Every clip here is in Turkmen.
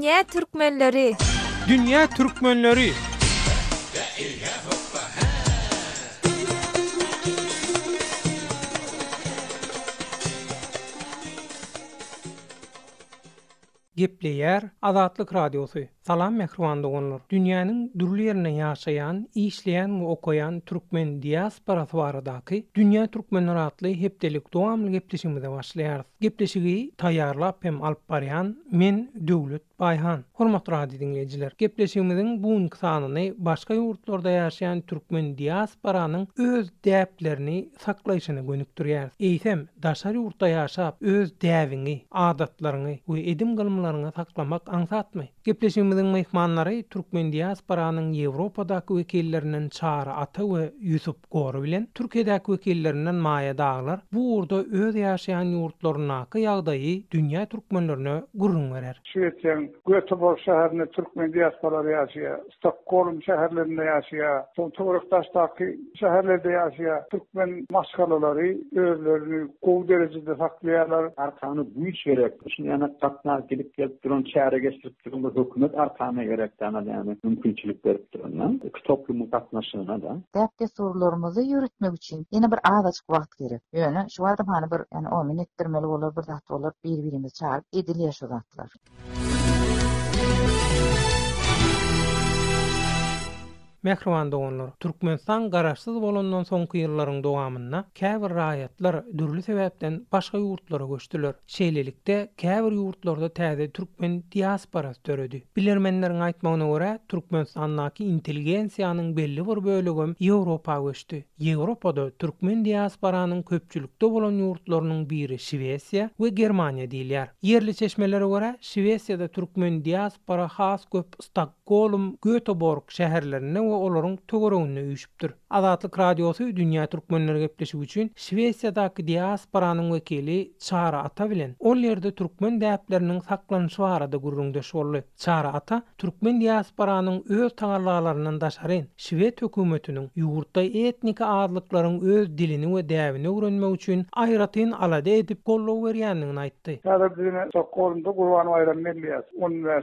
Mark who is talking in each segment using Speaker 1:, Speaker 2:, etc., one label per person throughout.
Speaker 1: Dünya türkmenleri.
Speaker 2: Dünya türkmenleri. Gepleýär Azatlyk radiosu. Salam mehriban doganlar. Dünýäniň dürli ýerine ýaşaýan, işleýän we okaýan türkmen diasporasy baradaky Dünýä türkmenleri atly hepdelik dowamly gepleşigimize başlaýarys. Gepleşigi taýýarlap hem alyp barýan men Döwlet Bayhan. Hormatly radio dinleýijiler, gepleşigimiziň bugunky sanyny başga ýurtlarda ýaşaýan türkmen diasporanyň öz däplerini saklaýyşyna gönükdirýär. Eýsem, daşary ýurtda ýaşap öz däwini, adatlaryny we edim gylymlaryny saklamak aňsatmy. Gepleşigimiziň mehmanlary türkmen diasporanyň Ýewropadaky wekillerinden Çara Ata we Ýusup Gory bilen Türkiýedäki wekillerinden Maýa Daglar bu urda öz ýaşaýan ýurtlarynaky ýagdaýy dünýä türkmenlerine gurrun berer.
Speaker 3: Şeýleň Göteborg şäherinde türkmen diasporalary ýaşaýar, Stockholm şäherlerinde ýaşaýar, Toruktaşdaky şäherlerde ýaşaýar türkmen maşgalalary özlerini gowy derejede saklaýarlar.
Speaker 4: Arkany büýük gerek. Şunu ýa-da tatnar gelip duran çäre geçirip duran hökümet arkana gerekden ýa-ni mümkinçilik berip duran. Toplumyň gatnaşygyna da.
Speaker 5: Däpde sorularymyzy ýürütmek üçin ýene bir azajyk wagt gerek. Ýöne şu wagtda hani bir ýani 10 minut etdirmeli bolar, bir zat bolar, bir-birimizi çağırıp edilýär şu zatlar.
Speaker 2: Mehriban doganlar, Türkmenistan garaşsyz bolandan soňky ýyllaryň dowamynda käbir raýatlar dürli sebäpden başga ýurtlara göçdiler. Şeýlelikde käbir ýurtlarda täze türkmen diasporasy töredi. Bilermenleriň aýtmagyna görä, Türkmenistandaky intelligensiýanyň belli bir bölegi Ýewropa göçdi. Ýewropada türkmen diasporanyň köpçülikde bolan ýurtlarynyň biri Şwesiýa we Germaniýa diýilýär. Ýerli çeşmelere görä, Şwesiýada türkmen diaspora has köp Stockholm, Göteborg şäherlerine olaryň tögeregine üýşipdir. Azatlyk radiosu dünýä türkmenleri gepleşigi üçin Şwesiýadaky diasporanyň wekili Çara Ata bilen ol ýerde türkmen däpleriniň saklanyşy barada gurrundaş boldy. Çara Ata türkmen diasporanyň öz taňarlalaryndan daşaryn Şwed hökümetiniň ýurtda etnik azlyklaryň öz dilini we däwini öwrenmek üçin aýratyn alada edip gollaw berýändigini aýtdy.
Speaker 3: Häzir bizde Stockholmda Gurban bayram melliyat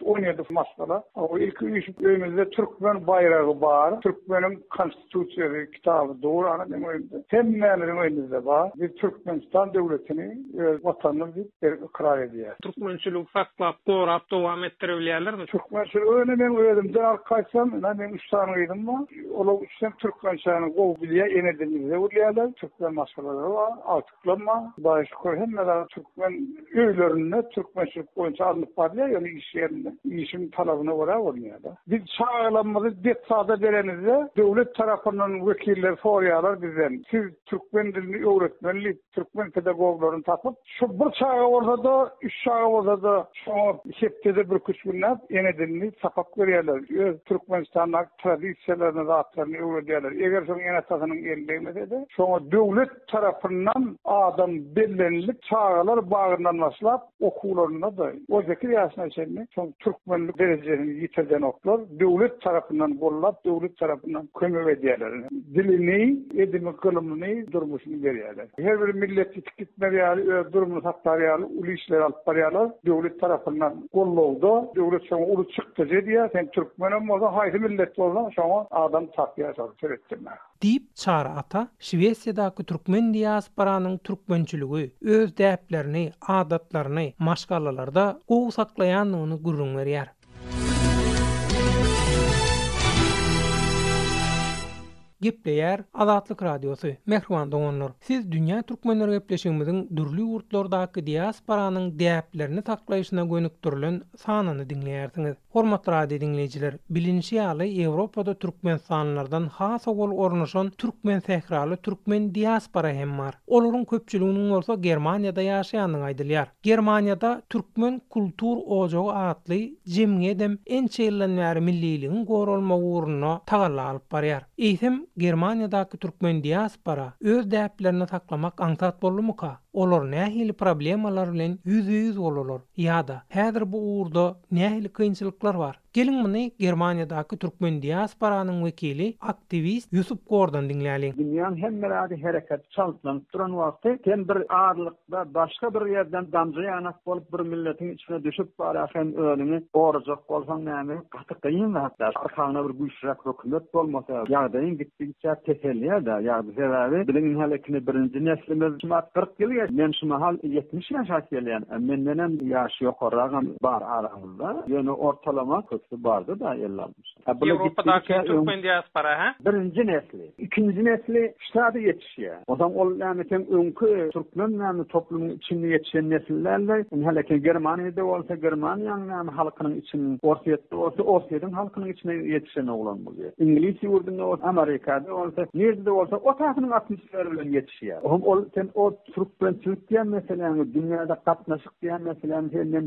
Speaker 3: 17 masala. O ilk üýşüp öýümizde türkmen bayragy bar. Türkmenin konstitusiýasy kitabı doğru ana demeýdi. Hemmälerin öýünde bar. Biz Türkmenistan döwletini watanyny bir ikrar edýär.
Speaker 2: Türkmençilik saklap, gorap dowam etdirilýärler.
Speaker 3: Türkmençilik öýüne men özümden arkaysam, men 3 sany ýyldym. Ola üçem türkmençanyň gowy bilýär, enedimizde bilýärler. Türkmen masalary bar, altyklama, başga hemmeler türkmen öýlerinde türkmençilik boýunça alyp barýar, ýani iş ýerinde. İşin talabyna görä bolýar. Biz çağlamyzy detsada berenizde döwlet tarapyndan wekiller sorýarlar bizden. Siz türkmen dilini öwretmeli, türkmen pedagoglaryny tapyp, şu bir çağa orada, 3 çağa orada şu hepde bir küçgünler ene dilini sapap berýärler. Öz Türkmenistandaky tradisiýalaryny, zatlaryny öwredýärler. Eger şoň ene tasanyň elbegmese, şoňa döwlet tarapyndan adam bellenlik çağalar bagyndan başlap okuwlaryna da o zekir ýaşyna çelmi, şoň türkmenlik derejesini ýitirden oklar döwlet tarapyndan bollap, döwlet tarapyndan kömek edýärler. Dilini, edimi gylymyny, durmuşyny berýärler. Her bir millet gitmeli, öz durumunu saklarýar, uly işler alyp barýarlar. Döwlet tarapyndan gollawda, döwlet şoňa uly çykdy diýär, sen türkmenem bolsa, haýsy millet bolsa, şoňa adam tapýar, söretdirmä.
Speaker 2: Diýip Çara Ata, Şwesiýadaky türkmen diasporanyň türkmençiligi, öz däplerini, adatlaryny maşgalalarda gowy saklaýanlygyny gurrun berýär. Gepleýär Azatlyk radiosu. Mehriban doganlar, siz dünýä türkmenleri gepleşigimiziň dürli ýurtlardaky diasporanyň däplerini saklaýyşyna gönükdirilen sanyny dinleýärsiňiz. Hormatly radio dinleýijiler, bilinçli ýaly Ýewropada türkmenstanlardan has ol ornaşan türkmen sähraly türkmen diaspora hem bar. Olaryň köpçüliginiň bolsa Germaniýada ýaşaýanyny aýdylýar. Germaniýada türkmen kultur ojagy atly jemgyýetem ençeýlenmär milliligiň gorulmagy uğruna tagalla alyp barýar. Eýsem Germaniýadaky türkmen diaspora öz däplerini saklamak aňsat bolmalyka? Olar nähili problemalar bilen yüz bolarlar. Ýa-da häzir bu uğurda nähili kynçylyklar bar? Gelin muny Germaniýadaky türkmen diasporanyň wekili, aktivist Yusuf Gordan dinläli.
Speaker 4: Dünýäň hemmerädi hereket çallanyp duran wagty hem bir ağırlykda başga bir ýerden damjaýanak bolup bir milletiň içine düşüp baraşan ölümi orjak bolsaň näme gaty kıyyn hatda arkaňa bir guşak hökümet bolmasa ýagdaýyň gitdiňçe teselliýär-de ýa-da sebäbi bilen halekini birinji neslimiz 40 ýyl men şu mahal 70 ýaşa gelýän menden ýaşy ýokaragam bar aramyzda ýöne ortalama köpü bardy da ýyllanmış.
Speaker 2: Ýewropadaky türkmen diaspora ha?
Speaker 4: Birinji nesli, ikinji nesli ştada ýetişýär. Odan ol nämetem öňkü türkmen näme toplumyň içinde ýetişen nesillerle haleki Germaniýada bolsa Germaniýanyň näme halkynyň içinde ortaýetde bolsa ortaýetin halkynyň içine ýetişen oglan bolýar. İnglis ýurdunda bolsa Amerikada bolsa nerede bolsa o tahynyň atmosferi bilen ýetişýär. Ol sen o türkmen Türkiýe meseleni dünýäde gatnaşyk diýen meseleni hemden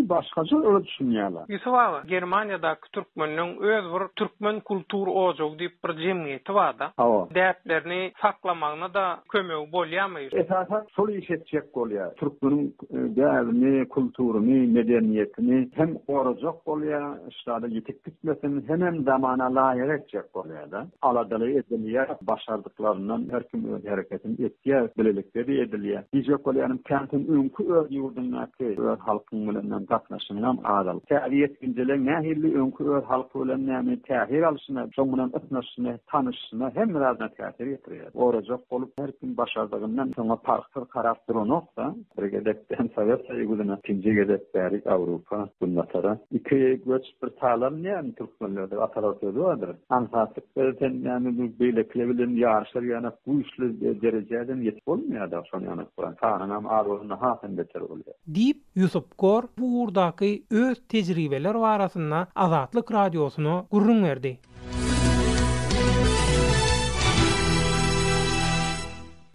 Speaker 4: başgaça öyle düşünýärler.
Speaker 2: Yusuf aga, Germaniýadaky türkmeniň öz bir türkmen kultur ojog diýip bir jemgyýeti barda. Däplerini saklamagyna da kömek bolýarmy?
Speaker 4: Esasen şol iş etjek bolýar. Türkmeniň däwrini, kulturyny, medeniýetini hem gorajak bolýar, şada ýetip gitmesin, hem zamana laýyk etjek bolýar da. Aladaly edilýär, başardyklarynyň her kim öz hereketini etýär, bilelikleri edilýär. Diýjek bolýarym kentin öňkü öz ýurdundaky öz halkyň bilen gatnaşynyň adal. Täbiýet gündelik nähili öňkü öz halky bilen näme tähir alşyna, şoň bilen gatnaşyna, tanyşyna hem razat täsir ýetirýär. Orajak bolup her kim başardygyndan soňa parktyr karap duranokda, bir gedekden Sowet Soýuzyna, ikinji gedek bäri Awropa, ýurtlara. Iki göç bir talan näme türkmenlerde atalardy vardyr. Ansatykda näme bu beýlekle bilen ýarşlar ýana bu işli derejeden ýetip bolmaýar da şoň ýana tahanam arwagyna hasen beter bolýar. Diýip
Speaker 2: Yusuf Gor bu urdaky öz tejribeler barasynda Azatlyk radiosyna gurrun berdi.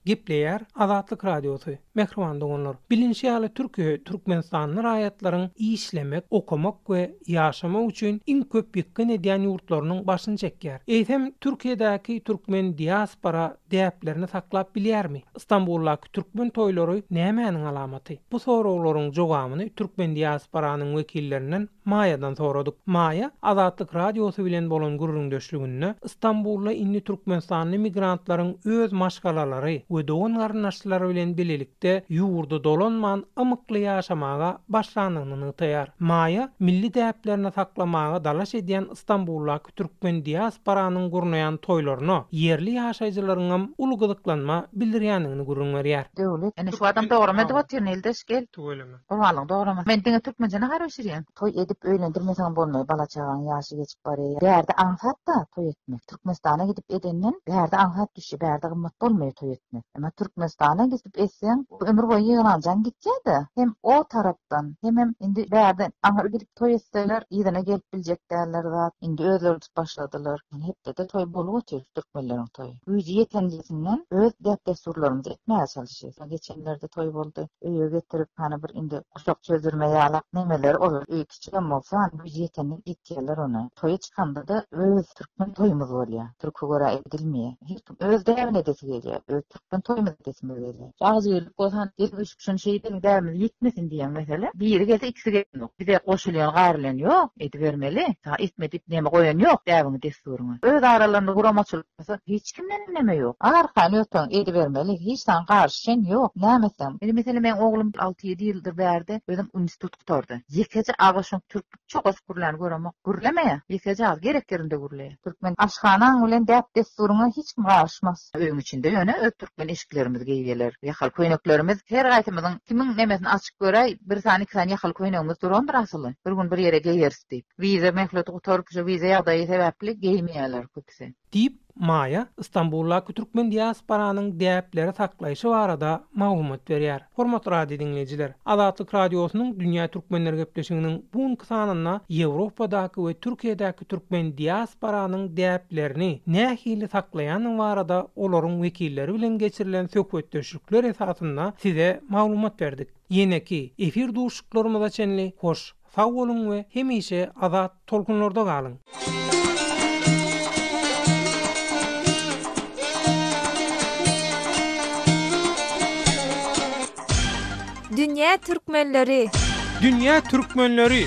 Speaker 2: Gepleýär Azatlyk radiosu. Mehriban doganlar, bilinçli ýaly Türkmenistanyň raýatlaryň işlemek, okumak we ýaşamak üçin iň köp ýykyn edýän ýurtlarynyň başyny çekýär. Eýsem Türkiýedäki türkmen diaspora däplerini saklap bilýärmi? İstanbuldaky türkmen toýlary nämäniň alamaty? Bu soraklaryň jogabyny türkmen diasporanyň wekillerinden Maýadan soradyk. Maýa Azatlyk radiosu bilen bolan gurrundaşlygynda İstanbulda inni Türkmenistanyň migrantlaryň öz maşgalalary we dogan garnaşlary bilen bilelikde ýurda dolanman ymykly ýaşamaga başlandygyny taýar. Maýa milli däplerini saklamaga dalaş edýän İstanbuldaky türkmen diasporanyň gurnaýan toýlaryna ýerli ýaşaýjylaryň ulugylyklanma bildirýändigini gurrun berýär.
Speaker 5: Döwlet, ene şu adam dograma edip eldeş gel.
Speaker 2: Töweleme.
Speaker 5: Bolmalyň dograma. Men diňe türkmenjene garaşyrýan. Toy edip öýlendirmesen bolmaý, bala çagan ýaşy geçip barýar. Bärde anhat da toy etmek. Türkmenistana gidip edenden bärde anhat düşýär, bärde gymmat bolmaýar toy etmek. Ama Türkmenistana gidip etsen ömür boyu ýylanjan gitjädi. Hem o tarapdan hem indi bärde anhat gidip toy etseler ýygyna gelip biljekler zat. Indi özleri başladylar. Hepde de toy bolup ötür türkmenleriň toyu. Güýji ýetenlisinden öz däpdesurlarymyzy etmäge çalışýar. Geçenlerde toy boldy. Öýe getirip hany bir indi guşak çözdürilýär nemeler olur. Öýe kiçik bolsa güýji ýetenlik etýärler ona. Toýa çykanda da öz türkmen toýumuz bolýar. Türkçe göre edilmeýär. Hiç kim öz däwine edesi gelýär. Öz türkmen toýumuz edesi gelýär. Jagzy ýerlik bolsan, üç kişi şeýden däwimiz ýetmesin diýen mesele. Biri gelse ikisi gelmok. Bir de goşulýan gaýrylan ýok, edip bermeli. Ta etmedip neme goýan ýok däwini desturuny. Öz aralarynda guramaçylyk bolsa, hiç kimden neme ýok. Arkan ýoktan edip bermeli. Hiç san garşyn ýok. Nämesem? Mesela men oglum 6-7 ýyldyr bärde özüm institut tutardy. Ýekece agaşyň türk çok az gurlan göremek. Gurlemeýär. Ýekece az gerek yerinde gurleýär. Türkmen aşxanaň bilen däp desturuny hiç kim garşymaz. Öňün içinde ýöne öz türkmen eşiklerimiz geýýärler. Ýakal köýneklerimiz her gaýtymyzyň kimin nemesini açyk görej, bir sany iki sany ýakal köýnegimiz durandyr asly. Bir gün bir ýere geýersiz diýip. Wize mehleti gutarıp şu wize ýagdaýy sebäpli geýmeýärler köpse.
Speaker 2: Diýip Maýa İstanbuldaky türkmen diasporanyň däpleri saklaýşy barada maglumat berýär. Hormatly radio dinleýijiler, Azatlyk radiosynyň dünýä türkmenleri gepleşiginiň buňky sanyna Ýewropadaky we Türkiýedäki türkmen diasporanyň däplerini nähili saklaýanyň barada olaryň wekilleri bilen geçirilen söhbetdeşikler esasynda size maglumat berdik. Ýene-ki efir duşuklarymyza çenli hoş, sag bolun we hemişe azat tolkunlarda galyň.
Speaker 1: Dünya Türkmenleri.
Speaker 2: Dünya Türkmenleri.